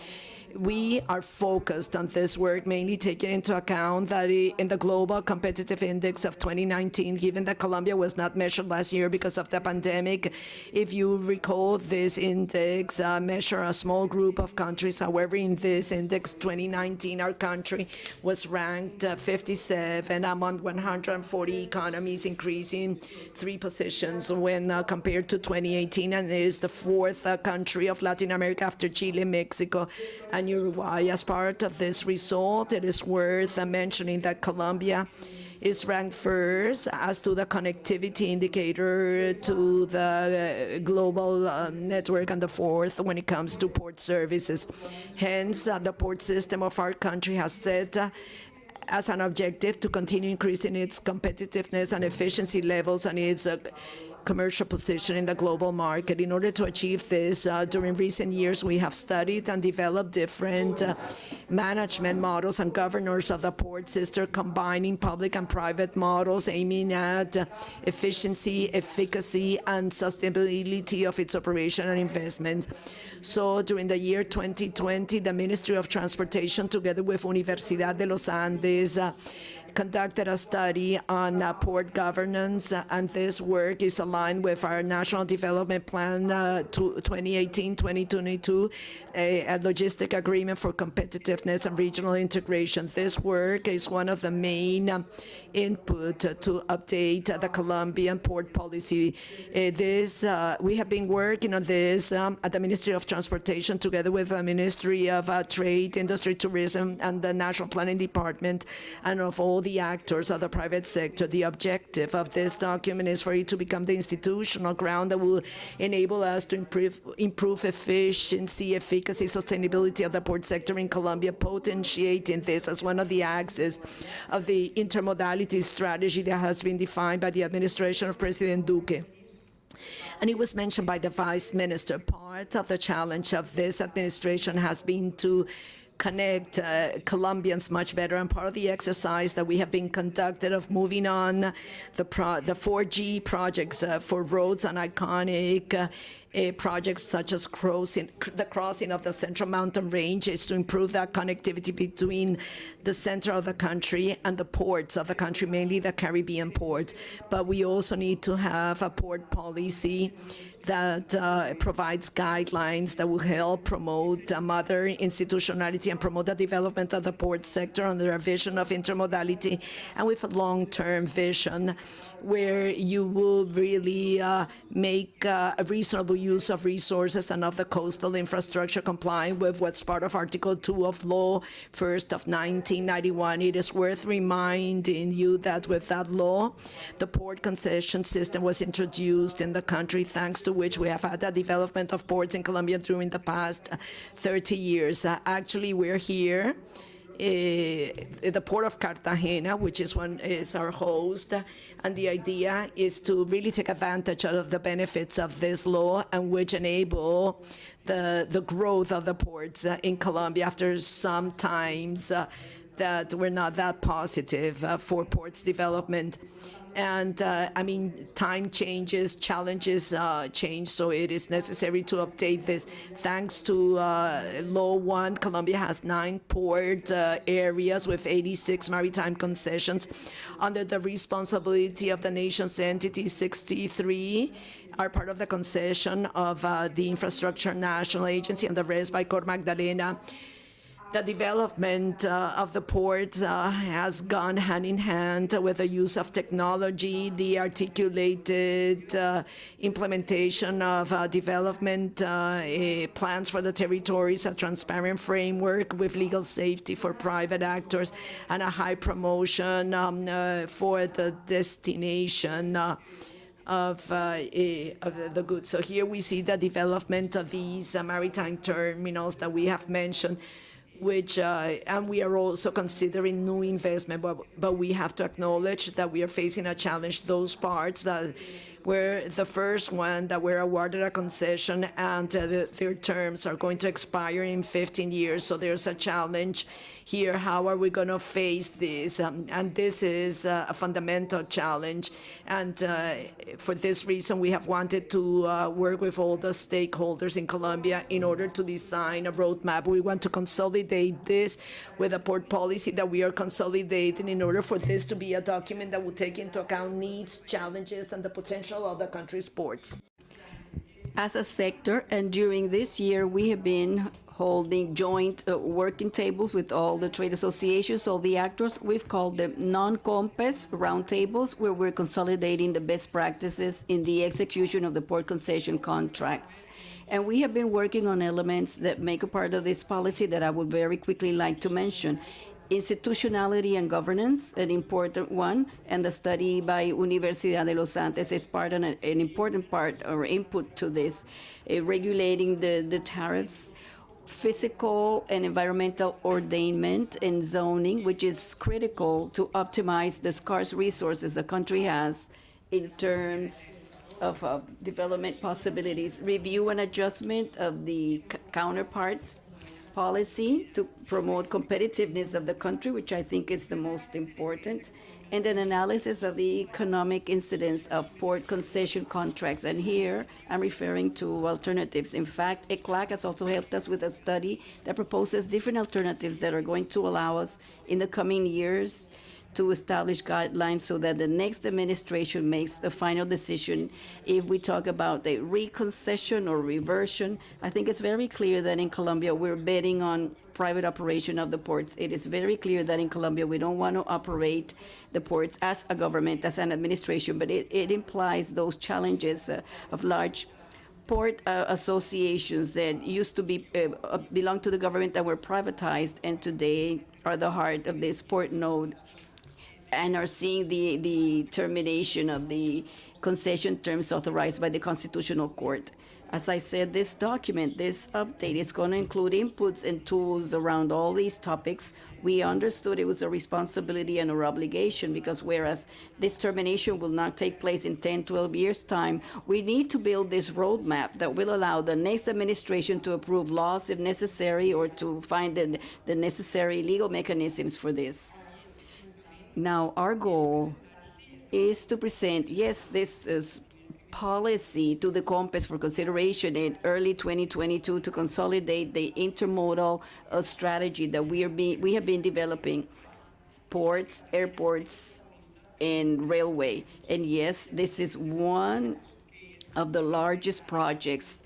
E: We are focused on this work, mainly taking into account that in the Global Competitive Index of 2019, given that Colombia was not measured last year because of the pandemic, if you recall, this index measures a small group of countries. However, in this index 2019, our country was ranked 57 among 140 economies, increasing 3 positions when compared to 2018, and it is the 4th country of Latin America after Chile, Mexico, and Uruguay. As part of this result, it is worth mentioning that Colombia is ranked first as to the connectivity indicator to the global network, and the 4th when it comes to port services. Hence, the port system of our country has set as an objective to continue increasing its competitiveness and efficiency levels and its commercial position in the global market. In order to achieve this, during recent years, we have studied and developed different management models and governors of the port system, combining public and private models aiming at efficiency, efficacy, and sustainability of its operation and investment. So during the year 2020, the Ministry of Transportation, together with Universidad de los Andes, conducted a study on port governance, and this work is aligned with our National Development Plan 2018-2022, a logistic agreement for competitiveness and regional integration. This work is one of the main input to update the Colombian port policy. We have been working on this at the Ministry of Transportation together with the Ministry of Trade, Industry, Tourism, and the National Planning Department, and of all the actors of the private sector. The objective of this document is for it to become the institutional ground that will enable us to improve efficiency, efficacy, sustainability of the port sector in Colombia, potentiating this as one of the axes of the intermodality strategy that has been defined by the administration of President Duque. And it was mentioned by the Vice Minister. Part of the challenge of this administration has been to connect Colombians much better, and part of the exercise that we have been conducted of moving on the 4G projects for roads and iconic projects such as the crossing of the Central Mountain Range is to improve that connectivity between the center of the country and the ports of the country, mainly the Caribbean ports. But we also need to have a port policy that provides guidelines that will help promote mother institutionality and promote the development of the port sector under a vision of intermodality and with a long-term vision where you will really make a reasonable use of resources and of the coastal infrastructure complying with what's part of Article 2 of Law 1st of 1991. It is worth reminding you that with that law, the port concession system was introduced in the country, thanks to which we have had a development of ports in Colombia during the past 30 years. Actually, we're here the port of Cartagena, which is our host, and the idea is to really take advantage of the benefits of this law, and which enable the growth of the ports in Colombia. After sometimes that were not that positive for ports development. And I mean, time changes, challenges change, so it is necessary to update this. Thanks to Law 1, Colombia has 9 port areas with 86 maritime concessions under the responsibility of the nation's entities. 63 are part of the concession of the Infrastructure National Agency, and the rest by Cor Magdalena. The development of the ports has gone hand in hand with the use of technology, the articulated implementation of development plans for the territories, a transparent framework with legal safety for private actors, and a high promotion for the destination of the goods. So here we see the development of these maritime terminals that we have mentioned, which, and we are also considering new investment, but we have to acknowledge that we are facing a challenge. Those parts that were the first one that were awarded a concession, and their terms are going to expire in 15 years. So there's a challenge here. How are we going to face this? And this is a fundamental challenge. And for this reason, we have wanted to work with all the stakeholders in Colombia in order to design a roadmap. We want to consolidate this with a port policy that we are consolidating in order for this to be a document that will take into account needs, challenges, and the potential of the country's ports.
A: As a sector, and during this year, we have been holding joint working tables with all the trade associations, all the actors. We've called them non-compes roundtables, where we're consolidating the best practices in the execution of the port concession contracts. And we have been working on elements that make a part of this policy that I would very quickly like to mention. Institutionality and governance, an important one, and the study by Universidad de los Andes is part an important part or input to this, regulating the tariffs, physical and environmental ordainment and zoning, which is critical to optimize the scarce resources the country has in terms of development possibilities, review and adjustment of the counterparts, policy to promote competitiveness of the country, which I think is the most important, and an analysis of the economic incidence of port concession contracts. And here I'm referring to alternatives. In fact, ECLAC has also helped us with a study that proposes different alternatives that are going to allow us in the coming years to establish guidelines so that the next administration makes the final decision. If we talk about a reconcession or reversion, I think it's very clear that in Colombia we're betting on private operation of the ports. It is very clear that in Colombia we don't want to operate the ports as a government, as an administration, but it implies those challenges of large port associations that used to be belong to the government that were privatized and today are the heart of this port node, and are seeing the termination of the concession terms authorized by the Constitutional Court. As I said, this document, this update is going to include inputs and tools around all these topics. We understood it was a responsibility and an obligation because whereas this termination will not take place in 10, 12 years' time, we need to build this roadmap that will allow the next administration to approve laws if necessary or to find the necessary legal mechanisms for this. Now, our goal is to present, yes, this is policy to the COMPES for consideration in early 2022 to consolidate the intermodal strategy that we have been developing, ports, airports, and railway. And yes, this is one of the largest projects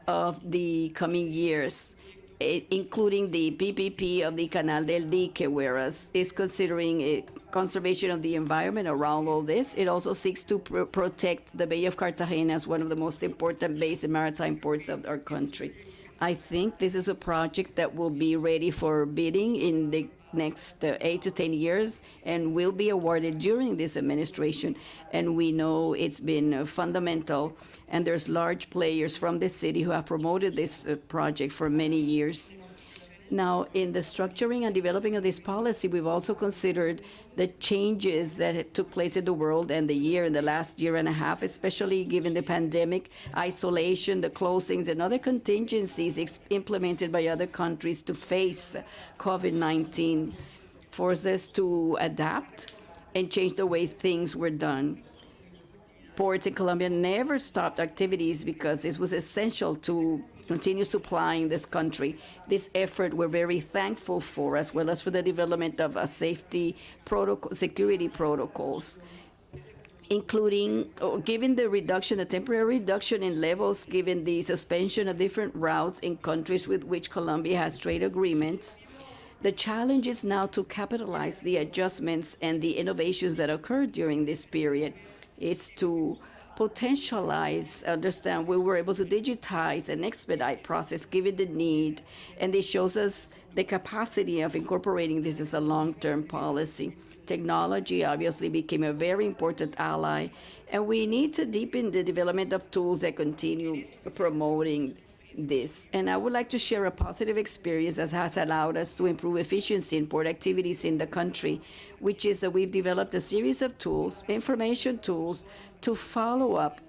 A: of the coming years, including the PPP of the Canal del Dique, whereas it's considering a conservation of the environment around all this. It also seeks to protect the Bay of Cartagena as one of the most important bays and maritime ports of our country. I think this is a project that will be ready for bidding in the next 8 to 10 years and will be awarded during this administration. And we know it's been fundamental, and there's large players from the city who have promoted this project for many years. Now, in the structuring and developing of this policy, we've also considered the changes that took place in the world and the last year and a half, especially given the pandemic, isolation, the closings, and other contingencies implemented by other countries to face COVID-19. forced us to adapt and change the way things were done. Ports in Colombia never stopped activities because this was essential to continue supplying this country. This effort we're very thankful for, as well as for the development of safety protocol, security protocols, including given the temporary reduction in levels, given the suspension of different routes in countries with which Colombia has trade agreements. The challenge is now to capitalize the adjustments and the innovations that occurred during this period. It's to potentialize, understand, we were able to digitize and expedite process given the need, and this shows us the capacity of incorporating this as a long-term policy. Technology obviously became a very important ally, and we need to deepen the development of tools that continue promoting this. And I would like to share a positive experience that has allowed us to improve efficiency in port activities in the country, which is that we've developed a series of tools, information tools, to follow up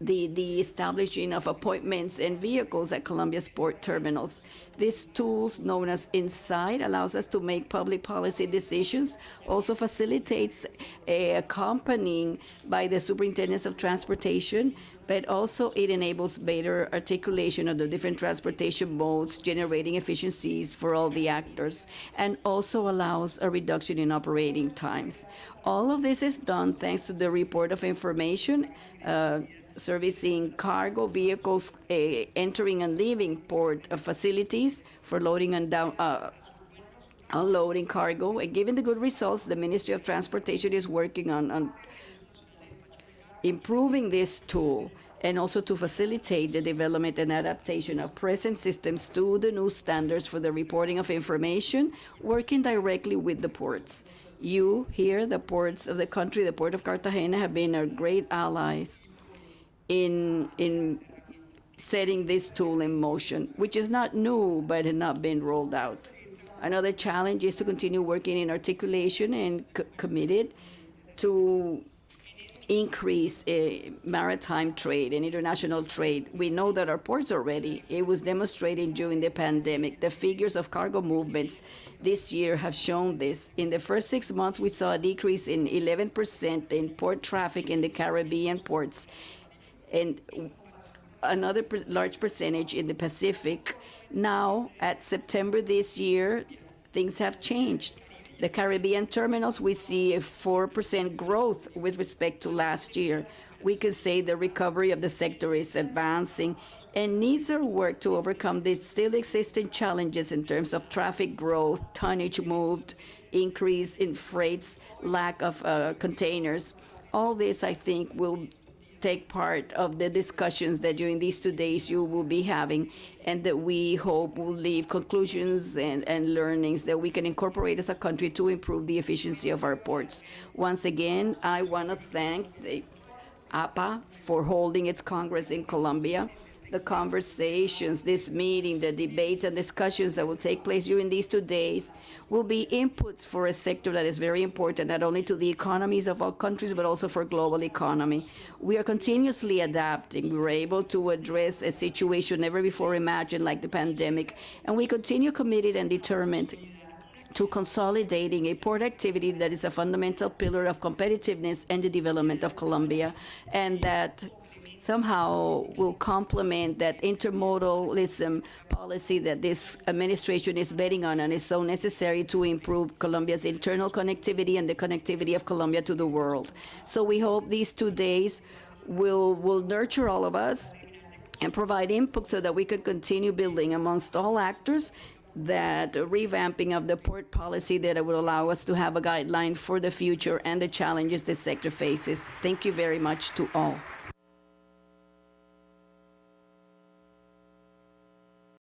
A: the establishing of appointments and vehicles at Colombia's port terminals. These tools, known as Insight, allows us to make public policy decisions, also facilitates accompanying by the superintendents of transportation, but also it enables better articulation of the different transportation modes, generating efficiencies for all the actors, and also allows a reduction in operating times. All of this is done thanks to the report of information servicing cargo vehicles entering and leaving port facilities for loading and unloading cargo. And given the good results, the Ministry of Transportation is working on improving this tool and also to facilitate the development and adaptation of present systems to the new standards for the reporting of information, working directly with the ports. You here, the ports of the country, the Port of Cartagena, have been our great allies in setting this tool in motion, which is not new, but had not been rolled out. Another challenge is to continue working in articulation and committed to increase maritime trade and international trade. We know that our ports are ready. It was demonstrated during the pandemic. The figures of cargo movements this year have shown this. In the first 6 months, we saw a decrease in 11% in port traffic in the Caribbean ports, and another large percentage in the Pacific. Now, at September this year, things have changed. The Caribbean terminals, we see a 4% growth with respect to last year. We can say the recovery of the sector is advancing and needs our work to overcome the still existing challenges in terms of traffic growth, tonnage moved, increase in freights, lack of containers. All this, I think, will take part of the discussions that during these 2 days you will be having, and that we hope will leave conclusions and learnings that we can incorporate as a country to improve the efficiency of our ports. Once again, I want to thank the AAPA for holding its Congress in Colombia. The conversations, this meeting, the debates and discussions that will take place during these 2 days will be inputs for a sector that is very important, not only to the economies of all countries, but also for global economy. We are continuously adapting. We were able to address a situation never before imagined, like the pandemic, and we continue committed and determined to consolidating a port activity that is a fundamental pillar of competitiveness and the development of Colombia, and that somehow will complement that intermodalism policy that this administration is betting on and is so necessary to improve Colombia's internal connectivity and the connectivity of Colombia to the world. So we hope these 2 days will nurture all of us and provide input so that we can continue building amongst all actors that revamping of the port policy that will allow us to have a guideline for the future and the challenges this sector faces. Thank you very much to all.